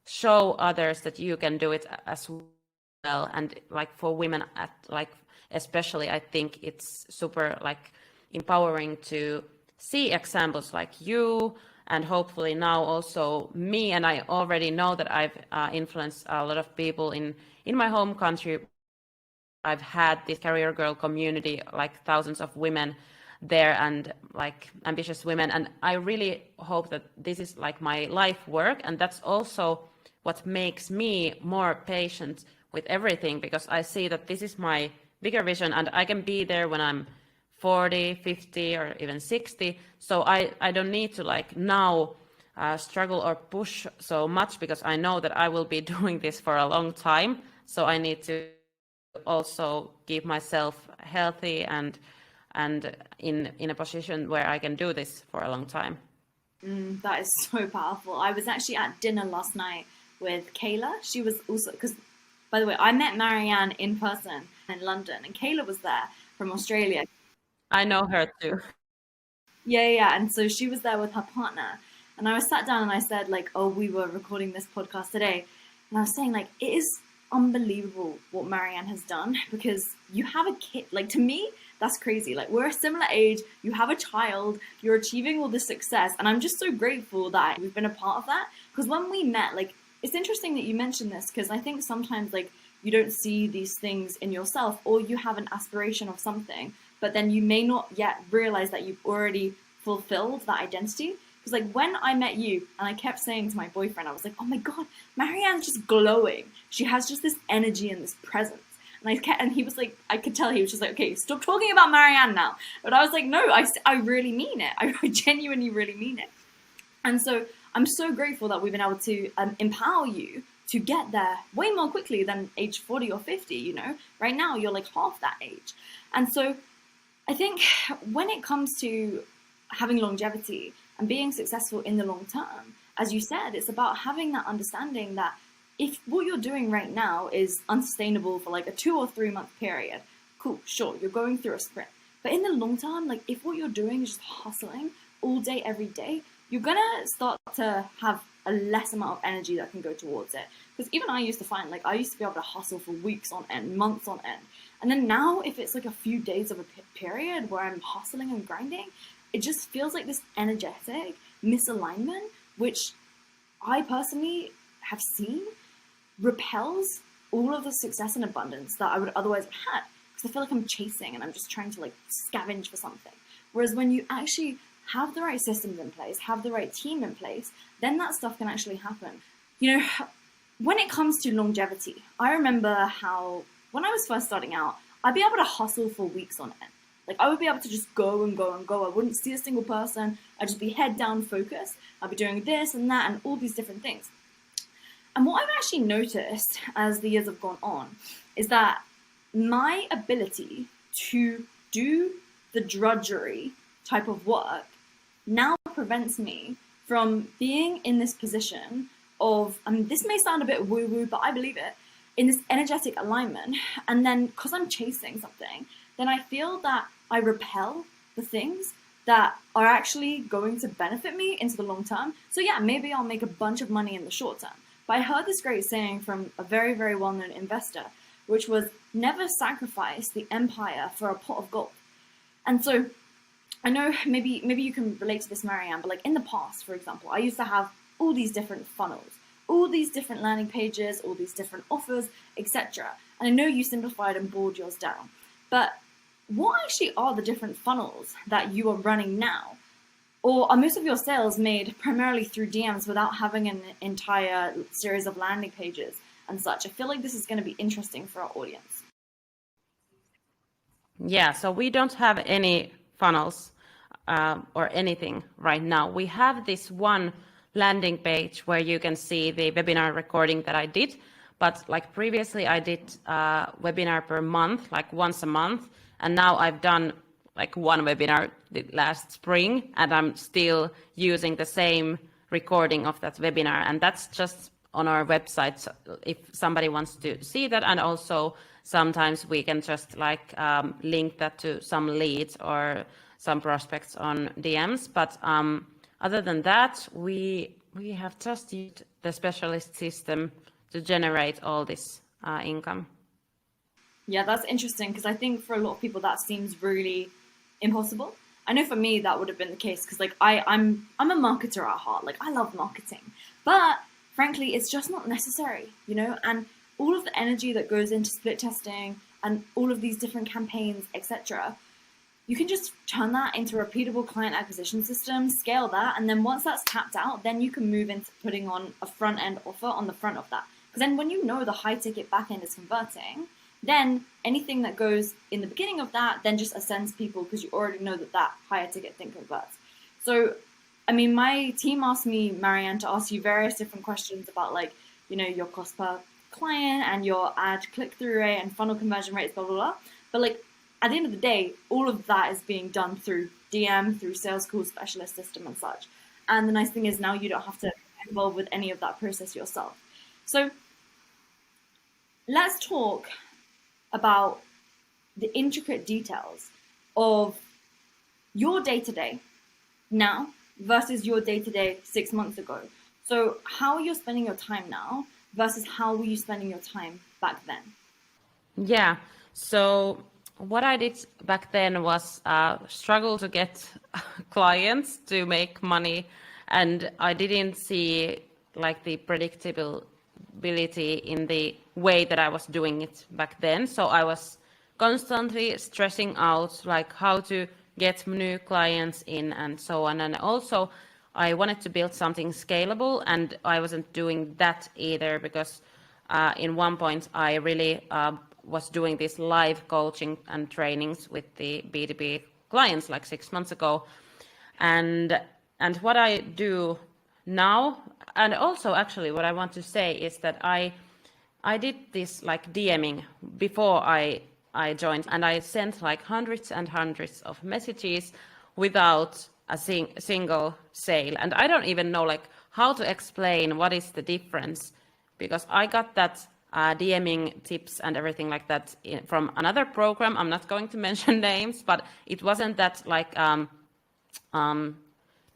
show others, that you can do it as well. And like for women at like especially, I think it's super like empowering to see examples like you, and hopefully now also me. And I already know that I've influenced a lot of people in my home country. I've had this career girl community, like thousands of women there and like ambitious women. And I really hope that this is like my life work. And that's also what makes me more patient with everything, because I see that this is my bigger vision and I can be there when I'm 40, 50, or even 60. So I don't need to like now struggle or push so much, because I know that I will be doing this for a long time. So I need to also keep myself healthy and in a position where I can do this for a long time. That is so powerful. I was actually at dinner last night with Kayla. She was also, because by the way, I met Marianne in person in London, and Kayla was there from Australia. I know her too. Yeah. And so she was there with her partner. And I was sat down and I said, like, oh, we were recording this podcast today. And I was saying, like, it is unbelievable what Marianne has done, because you have a kid. Like, to me, that's crazy. Like, we're a similar age, you have a child, you're achieving all this success. And I'm just so grateful that we've been a part of that. Because when we met, like, it's interesting that you mentioned this, because I think sometimes, like, you don't see these things in yourself, or you have an aspiration of something, but then you may not yet realize that you've already fulfilled that identity. Because like when I met you, and I kept saying to my boyfriend, I was like, oh my God, Marianne's just glowing. She has just this energy and this presence. And he was like, I could tell he was just like, okay, stop talking about Marianne now. But I was like, no, I really mean it. I genuinely really mean it. And so I'm so grateful that we've been able to empower you to get there way more quickly than age 40 or 50, you know? Right now, you're like half that age. And so I think when it comes to having longevity and being successful in the long term, as you said, it's about having that understanding that if what you're doing right now is unsustainable for like a 2 or 3 month period, cool, sure, you're going through a sprint. But in the long term, like if what you're doing is just hustling all day, every day, you're gonna start to have a less amount of energy that can go towards it. Because even I used to find, like, I used to be able to hustle for weeks on end, months on end. And then now, if it's like a few days of a period where I'm hustling and grinding, it just feels like this energetic misalignment, which I personally have seen repels all of the success and abundance that I would otherwise have had, because I feel like I'm chasing and I'm just trying to like scavenge for something. Whereas when you actually have the right systems in place, have the right team in place, then that stuff can actually happen. You know, when it comes to longevity, I remember how when I was first starting out, I'd be able to hustle for weeks on end. Like I would be able to just go and go and go. I wouldn't see a single person. I'd just be head down focused. I'd be doing this and that and all these different things. And what I've actually noticed as the years have gone on is that my ability to do the drudgery type of work now prevents me from being in this position of, I mean, this may sound a bit woo-woo, but I believe it, in this energetic alignment. And then because I'm chasing something, then I feel that I repel the things that are actually going to benefit me into the long term. So yeah, maybe I'll make a bunch of money in the short term. But I heard this great saying from a very, very well-known investor, which was never sacrifice the empire for a pot of gold. And so I know maybe you can relate to this, Marianne, but like in the past, for example, I used to have all these different funnels, all these different landing pages, all these different offers, etc. And I know you simplified and boiled yours down, but what actually are the different funnels that you are running now? Or are most of your sales made primarily through DMs without having an entire series of landing pages and such? I feel like this is going to be interesting for our audience. Yeah, so we don't have any funnels or anything right now. We have this one landing page where you can see the webinar recording that I did. But like previously, I did webinar per month, like once a month. And now I've done like one webinar last spring, and I'm still using the same recording of that webinar. And that's just on our website, so if somebody wants to see that. And also sometimes we can just like link that to some leads or some prospects on DMs. But other than that, we have just used the specialist system to generate all this income. Yeah, that's interesting, because I think for a lot of people that seems really impossible. I know for me that would have been the case, because like I'm a marketer at heart. Like I love marketing, but frankly, it's just not necessary, you know. And all of the energy that goes into split testing and all of these different campaigns, etc., you can just turn that into a repeatable client acquisition system, scale that, and then once that's tapped out, then you can move into putting on a front end offer on the front of that. Because then when you know the high ticket back end is converting, then anything that goes in the beginning of that then just ascends people, because you already know that that higher ticket thing converts. So, I mean, my team asked me, Marianne, to ask you various different questions about like, you know, your cost per client and your ad click-through rate and funnel conversion rates, blah, blah, blah. But like, at the end of the day, all of that is being done through DM, through Sales Call Specialist system and such. And the nice thing is now you don't have to involve with any of that process yourself. So let's talk about the intricate details of your day-to-day now versus your day-to-day 6 months ago. So how you're spending your time now versus how were you spending your time back then? Yeah, so what I did back then was struggle to get clients to make money, and I didn't see like the predictability in the way that I was doing it back then. So I was constantly stressing out like how to get new clients in and so on. And also I wanted to build something scalable, and I wasn't doing that either, because in one point I really was doing this live coaching and trainings with the B2B clients like 6 months ago. And what I do now, and also actually what I want to say is that I did this like DMing before I joined, and I sent like hundreds and hundreds of messages without a single sale. And I don't even know like how to explain what is the difference, because I got that DMing tips and everything like that from another program. I'm not going to mention names, but it wasn't that like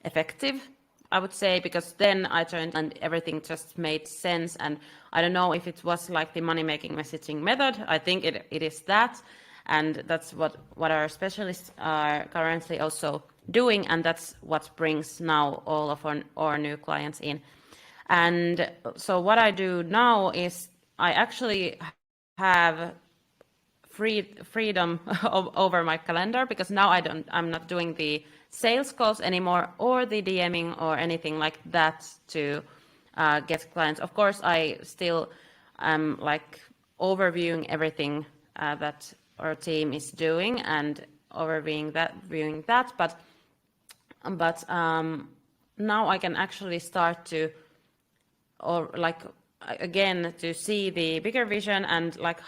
effective, I would say, because then I turned and everything just made sense. And I don't know if it was like the money-making messaging method. I think it is that. And that's what our specialists are currently also doing, and that's what brings now all of our new clients in. And so what I do now is I actually have freedom over my calendar, because now I'm not doing the sales calls anymore or the DMing or anything like that to get clients. Of course, I still am like overviewing everything that our team is doing and overviewing that, but now I can actually start to, or like again, to see the bigger vision and like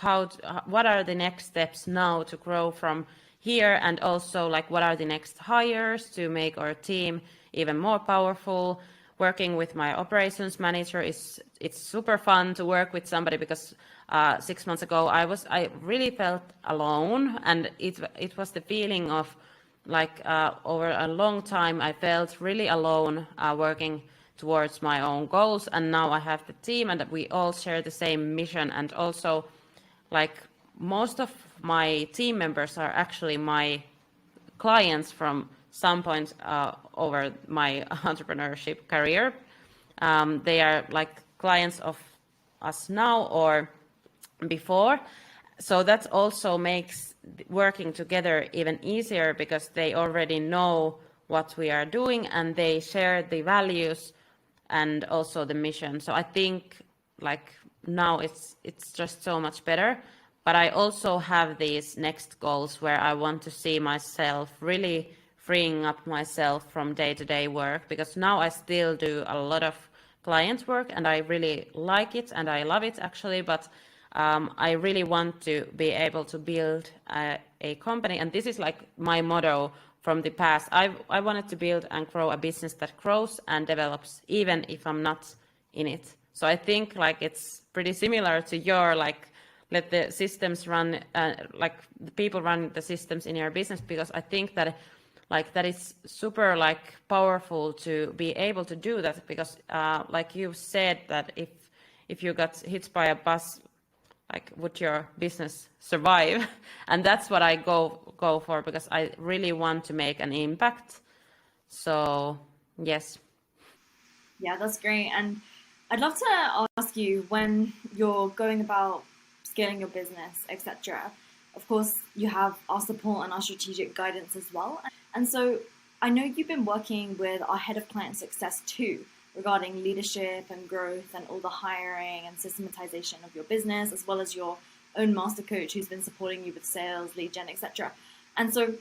what are the next steps now to grow from here, and also like what are the next hires to make our team even more powerful. Working with my operations manager it's super fun to work with somebody, because 6 months ago I really felt alone, and it was the feeling of like over a long time I felt really alone working towards my own goals, and now I have the team and we all share the same mission. And also like most of my team members are actually my clients from some point over my entrepreneurship career. They are like clients of us now or before. So that also makes working together even easier, because they already know what we are doing and they share the values and also the mission. So I think like now it's just so much better. But I also have these next goals where I want to see myself really freeing up myself from day-to-day work, because now I still do a lot of client work and I really like it and I love it actually, but I really want to be able to build a company. And this is like my motto from the past. I wanted to build and grow a business that grows and develops even if I'm not in it. So I think like it's pretty similar to your like let the systems run, like the people run the systems in your business, because I think that like that is super like powerful to be able to do that, because like you said that if you got hit by a bus, like would your business survive? And that's what I go for, because I really want to make an impact. So yes. Yeah, that's great. And I'd love to ask you, when you're going about scaling your business, etc. Of course, you have our support and our strategic guidance as well. And so I know you've been working with our head of client success too, regarding leadership and growth and all the hiring and systematization of your business, as well as your own master coach who's been supporting you with sales, lead gen, etc. And so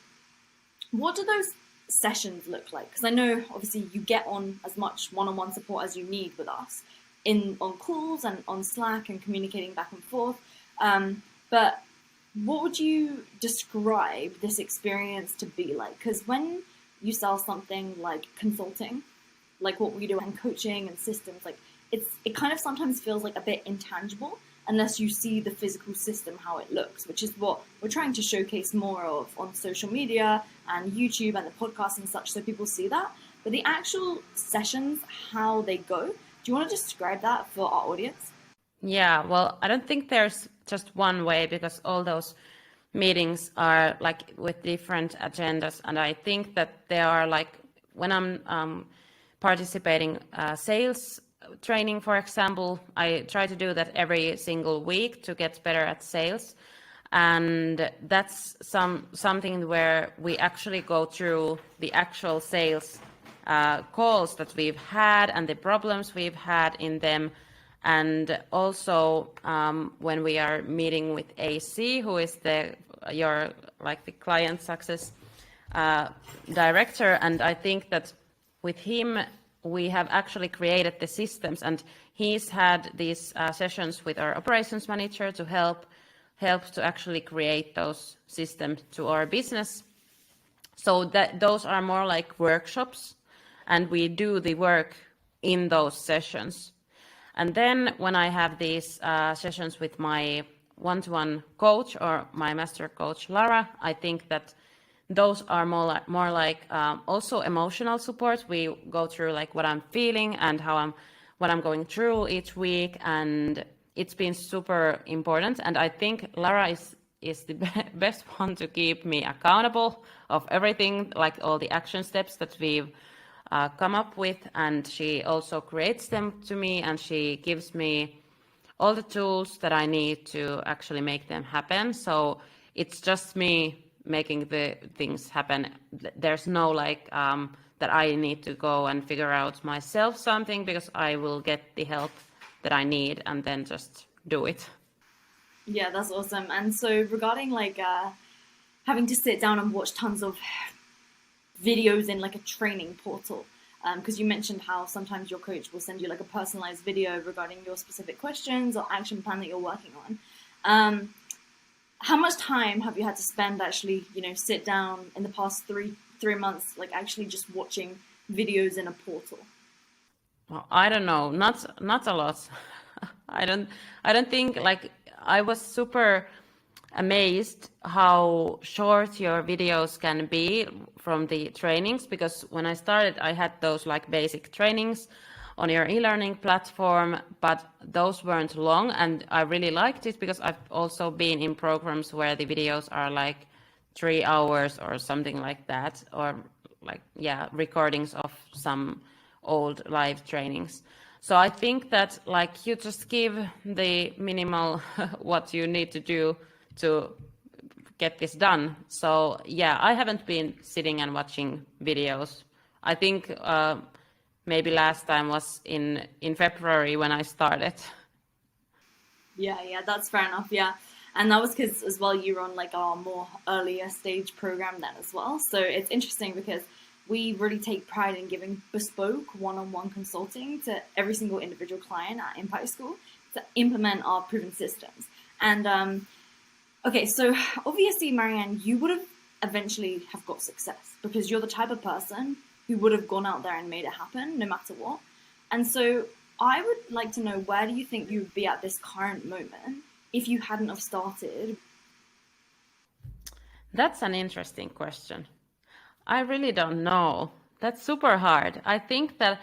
what do those sessions look like? Because I know obviously you get on as much one-on-one support as you need with us on calls and on Slack and communicating back and forth. But what would you describe this experience to be like? Because when you sell something like consulting, like what we do, and coaching and systems, like it kind of sometimes feels like a bit intangible unless you see the physical system, how it looks, which is what we're trying to showcase more of on social media and YouTube and the podcast and such, so people see that. But the actual sessions, how they go, do you want to describe that for our audience? Yeah, well, I don't think there's just one way, because all those meetings are like with different agendas. And I think that they are like, when I'm participating sales training, for example, I try to do that every single week to get better at sales. And that's something where we actually go through the actual sales calls that we've had and the problems we've had in them. And also when we are meeting with AC, who is your client success director, and I think that with him we have actually created the systems, and he's had these sessions with our operations manager to help to actually create those systems to our business. So that those are more like workshops, and we do the work in those sessions. And then when I have these sessions with my one-to-one coach or my master coach, Lara, I think that those are more like also emotional support. We go through like what I'm feeling and what I'm going through each week, and it's been super important. And I think Lara is is the best one to keep me accountable of everything, like all the action steps that we've come up with, and she also creates them to me, and she gives me all the tools that I need to actually make them happen. So it's just me making the things happen. There's no like that I need to go and figure out myself something, because I will get the help that I need and then just do it. Yeah, that's awesome. And so regarding like having to sit down and watch tons of videos in like a training portal, because you mentioned how sometimes your coach will send you like a personalized video regarding your specific questions or action plan that you're working on. How much time have you had to spend actually, sit down in the past three months, like actually just watching videos in a portal? Well, I don't know, not a lot. I don't think, like, I was super amazed how short your videos can be from the trainings, because when I started I had those like basic trainings on your e-learning platform, but those weren't long, and I really liked it because I've also been in programs where the videos are like 3 hours or something like that, or like, yeah, recordings of some old live trainings. So I think that like you just give the minimal what you need to do to get this done. So yeah, I haven't been sitting and watching videos. I think maybe last time was in February when I started. Yeah, that's fair enough. Yeah. And that was because as well you were on like our more earlier stage program then as well. So it's interesting because we really take pride in giving bespoke one-on-one consulting to every single individual client at Impact School to implement our proven systems. And okay, so obviously, Marianne, you would have eventually have got success because you're the type of person who would have gone out there and made it happen no matter what. And so I would like to know, where do you think you would be at this current moment if you hadn't have started? That's an interesting question. I really don't know. That's super hard. I think that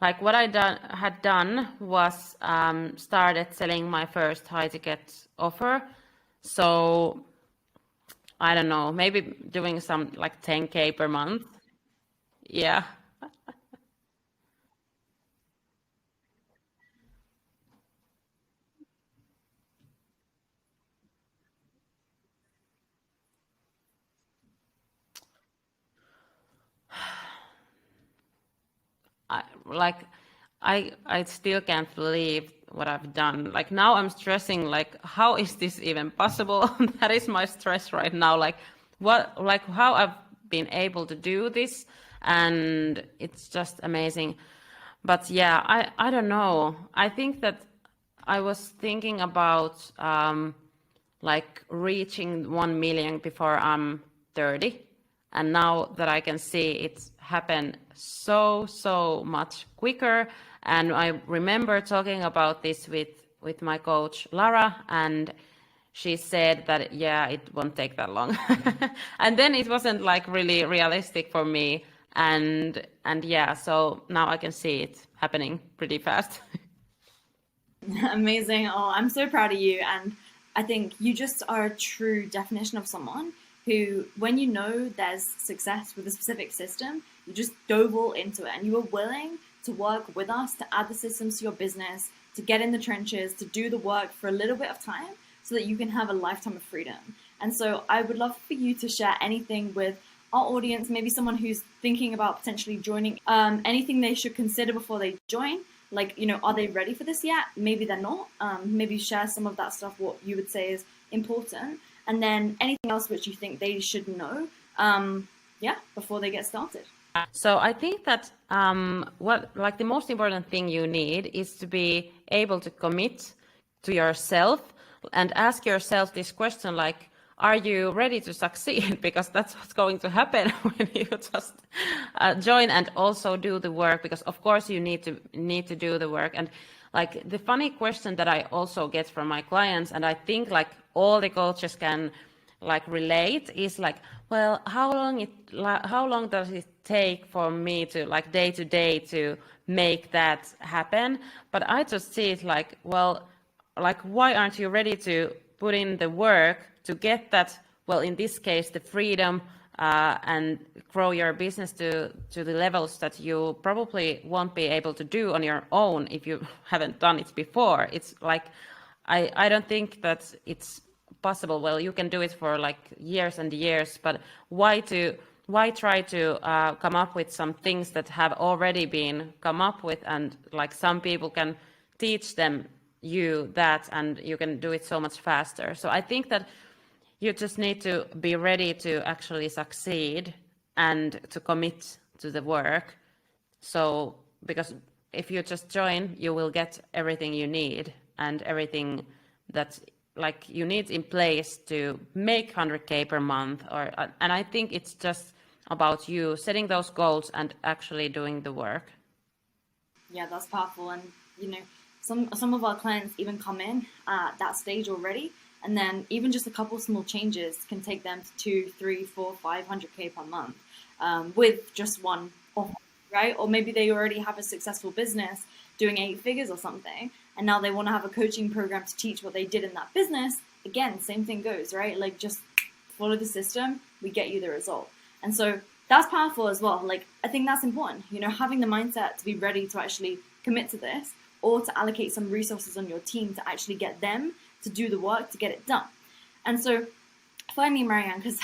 like what had done was started selling my first high ticket offer. So I don't know, maybe doing some like 10K per month. Yeah. I, like I still can't believe what I've done. Like now I'm stressing, like how is this even possible? That is my stress right now. Like how I've been able to do this, and it's just amazing. But yeah, I don't know. I think that I was thinking about like reaching 1 million before I'm 30. And now that I can see it happen so much quicker. And I remember talking about this with my coach, Lara, and she said that, yeah, it won't take that long. And then it wasn't like really realistic for me. And yeah, so now I can see it happening pretty fast. Amazing. Oh, I'm so proud of you. And I think you just are a true definition of someone who, when you know there's success with a specific system, you just dove all into it and you were willing to work with us to add the systems to your business, to get in the trenches, to do the work for a little bit of time so that you can have a lifetime of freedom. And so I would love for you to share anything with our audience, maybe someone who's thinking about potentially joining, anything they should consider before they join. Like, are they ready for this yet? Maybe they're not. Maybe share some of that stuff, what you would say is important. And then anything else which you think they should know, before they get started. So I think that what like the most important thing you need is to be able to commit to yourself and ask yourself this question, like, are you ready to succeed? Because that's what's going to happen when you just join and also do the work. Because of course you need to do the work. And like the funny question that I also get from my clients, and I think like all the coaches can like relate, is like, well, how long does it take for me to like day to day to make that happen? But I just see it like, well, like why aren't you ready to put in the work to get that, well, in this case, the freedom and grow your business to the levels that you probably won't be able to do on your own if you haven't done it before. It's like, I don't think that it's possible. Well, you can do it for like years and years, but why try to come up with some things that have already been come up with, and like some people can teach you that, and you can do it so much faster. So I think that you just need to be ready to actually succeed and to commit to the work. So, because if you just join, you will get everything you need and everything that like you need in place to make 100K per month. And I think it's just about you setting those goals and actually doing the work. Yeah, that's powerful. And some of our clients even come in at that stage already, and then even just a couple small changes can take them to 2, 3, 4, 500K per month with just one offer, right? Or maybe they already have a successful business doing 8 figures or something, and now they want to have a coaching program to teach what they did in that business. Again, same thing goes, right? Like, just follow the system, we get you the result. And so that's powerful as well. Like, I think that's important, having the mindset to be ready to actually commit to this, or to allocate some resources on your team to actually get them to do the work to get it done. And so finally, Marianne, because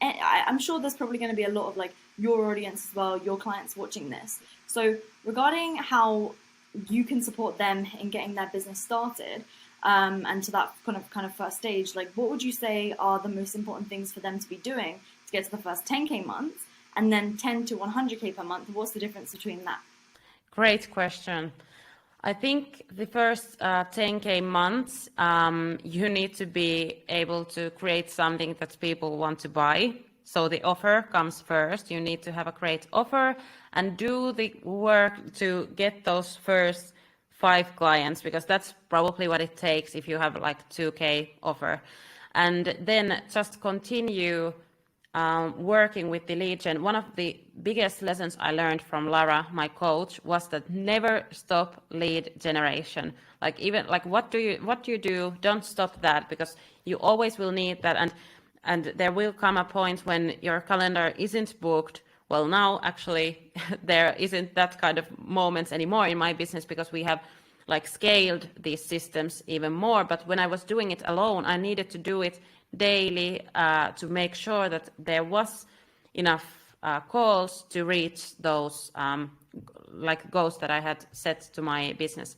I'm sure there's probably going to be a lot of like your audience as well, your clients watching this. So regarding how you can support them in getting their business started, and to that kind of first stage, like what would you say are the most important things for them to be doing to get to the first 10K months, and then 10 to 100K per month? What's the difference between that? Great question. I think the first 10K months, you need to be able to create something that people want to buy. So the offer comes first. You need to have a great offer and do the work to get those first 5 clients, because that's probably what it takes if you have like 2K offer. And then just continue working with the lead gen. One of the biggest lessons I learned from Lara, my coach, was that never stop lead generation. Like, even like what you do, don't stop that, because you always will need that, and there will come a point when your calendar isn't booked. Well, now actually there isn't that kind of moments anymore in my business, because we have like scaled these systems even more. But when I was doing it alone, I needed to do it daily to make sure that there was enough calls to reach those like goals that I had set to my business.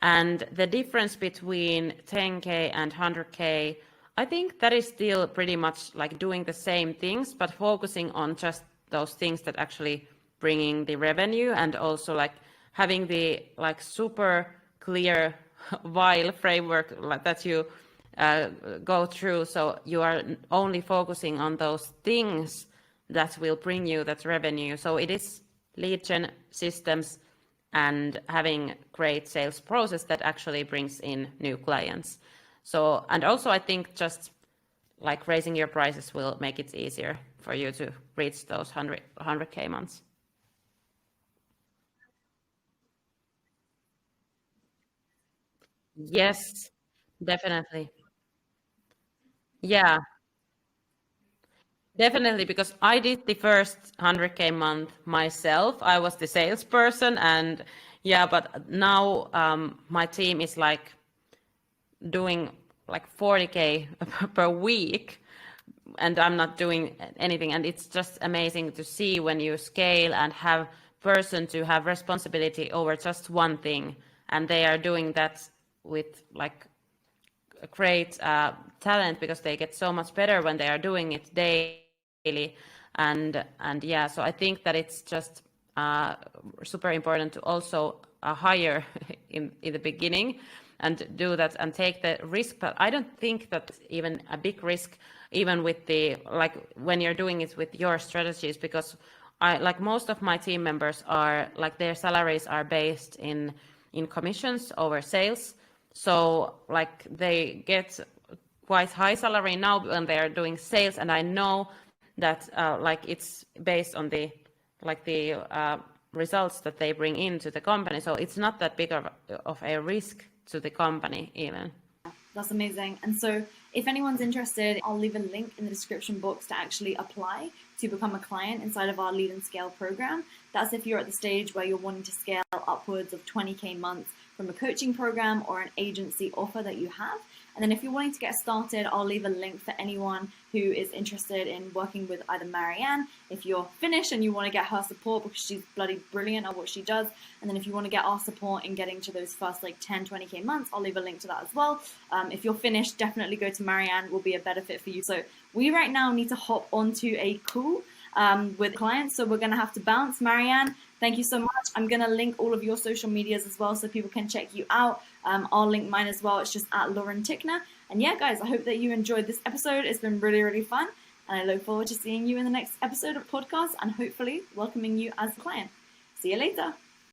And the difference between 10K and 100K, I think that is still pretty much like doing the same things, but focusing on just those things that actually bringing the revenue, and also like having the like super clear while framework that you go through. So you are only focusing on those things that will bring you that revenue. So it is lead gen systems and having great sales process that actually brings in new clients. So, and also I think just like raising your prices will make it easier for you to reach those 100K months. Yes, definitely. Yeah, definitely, because I did the first 100K month myself. I was the salesperson, and yeah, but now my team is like doing like 40K per week, and I'm not doing anything. And it's just amazing to see when you scale and have person to have responsibility over just one thing, and they are doing that with like a great talent, because they get so much better when they are doing it daily. And yeah, so I think that it's just super important to also hire in the beginning and do that and take the risk. But I don't think that even a big risk, even with the like when you're doing it with your strategies, because I like most of my team members are like their salaries are based in commissions over sales. So like they get quite high salary now when they are doing sales, and I know that like it's based on the like the results that they bring into the company. So it's not that big of a risk to the company even. That's amazing. And so if anyone's interested, I'll leave a link in the description box to actually apply to become a client inside of our Lead and Scale program. That's if you're at the stage where you're wanting to scale upwards of 20K months from a coaching program or an agency offer that you have. And then if you're wanting to get started, I'll leave a link for anyone who is interested in working with either Marianne, if you're finished and you want to get her support because she's bloody brilliant at what she does. And then if you want to get our support in getting to those first like 10, 20K months, I'll leave a link to that as well. If you're finished, definitely go to Marianne, will be a better fit for you. So we right now need to hop onto a call with clients. So we're going to have to bounce. Marianne, thank you so much. I'm going to link all of your social medias as well so people can check you out. I'll link mine as well. It's just at Lauren Tickner. And yeah, guys, I hope that you enjoyed this episode. It's been really, really fun. And I look forward to seeing you in the next episode of podcast and hopefully welcoming you as a client. See you later.